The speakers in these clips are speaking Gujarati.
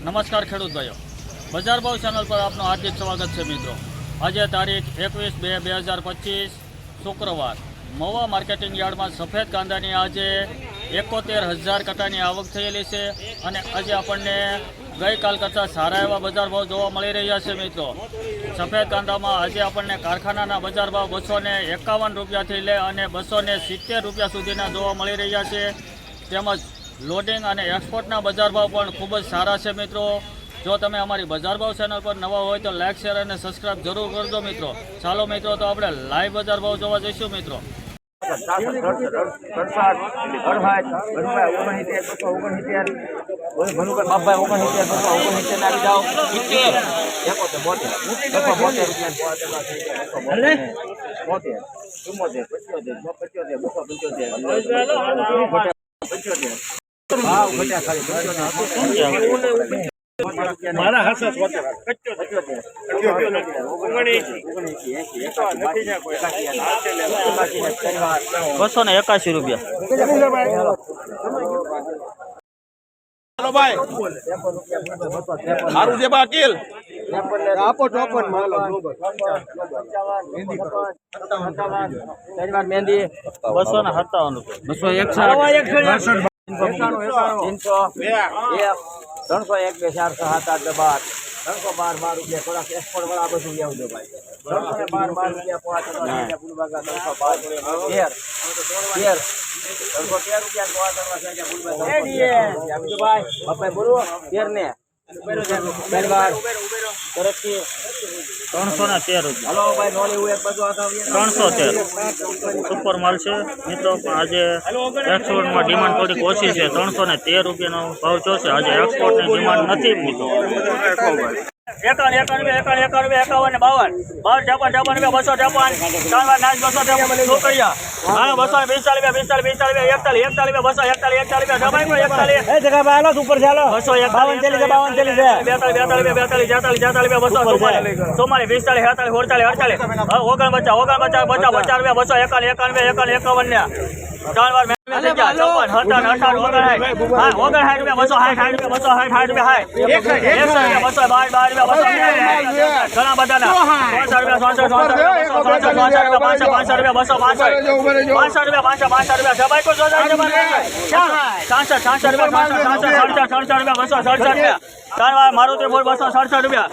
નમસ્કાર ખેડૂત ભાઈઓ, બજાર ભાવ ચેનલ પર આપનું હાર્દિક સ્વાગત છે મિત્રો। આજે તારીખ 21/2/2025 શુક્રવાર મહુવા માર્કેટિંગ યાર્ડમાં સફેદ કાંદાની આજે 71,000 કટાની આવક થયેલી છે અને આજે આપણને ગઈકાલ કરતાં સારા એવા બજાર ભાવ જોવા મળી રહ્યા છે મિત્રો। સફેદ કાંદામાં આજે આપણને કારખાનાના બજાર ભાવ 251 રૂપિયાથી લે અને 270 રૂપિયા સુધીના જોવા મળી રહ્યા છે। તેમજ લોડિંગ અને એક્સપોર્ટના બજાર ભાવ પણ ખૂબ જ સારા છે મિત્રો। જો તમે અમારી બજાર ભાવ ચેનલ પર નવા હોય તો લાઇક શેર અને સબસ્ક્રાઇબ જરૂર કરજો મિત્રો। ચાલો મિત્રો તો આપણે લાઈવ બજાર ભાવ જોવા જઈશું મિત્રો। મારા હાથે 281 રૂપિયા। હાલો ભાઈ સારું છે બાકીલ આપો 54 માલો મહેંદી 257 સુપર માલ છે મિત્રો। પણ આજે એક્સપોર્ટમાં ડિમાન્ડ થોડીક ઓછી છે। 313 રૂપિયાનો ભાવ જો છે। આજે એક્સપોર્ટની ડિમાન્ડ નથી મિત્રો। 51 મારુતિ 267 રૂપિયા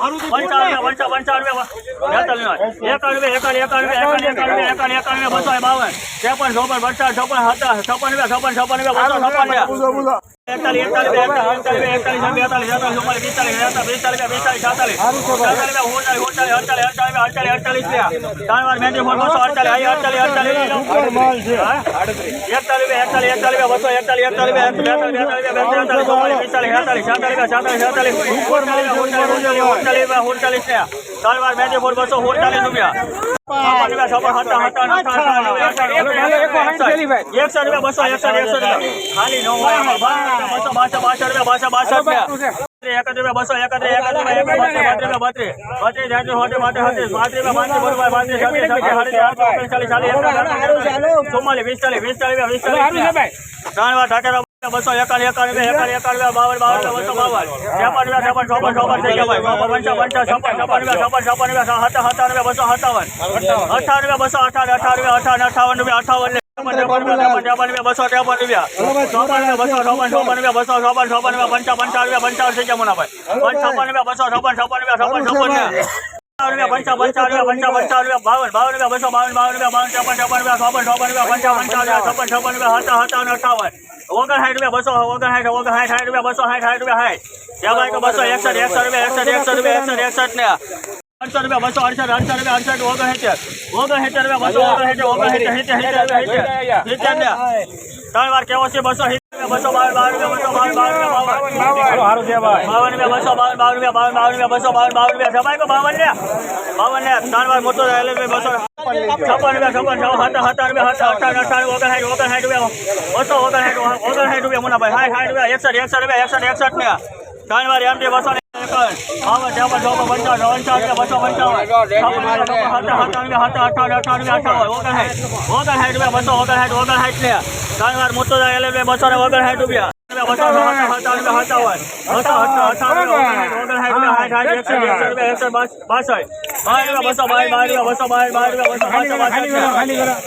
259 રૂપિયા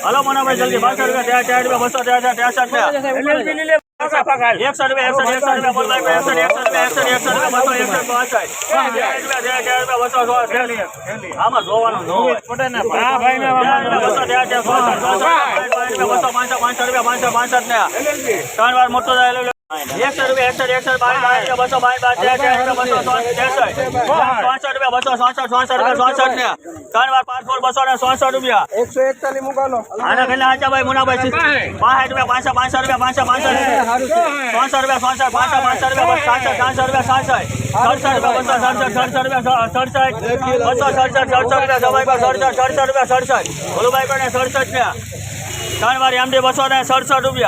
હલો મનાભાઈ જલ્દી 62 રૂપિયા આમાં જોવાનું ન હોય ત્રણ વાર મોટો થાય 100 રૂપિયા 200 ત્રણ વાર 5 266 રૂપિયા 141 મુકાલો આના કેટલા આચા ભાઈ મુનાભાઈ 65 રૂપિયા 500 રૂપિયા 3 વાર એમડી 267 રૂપિયા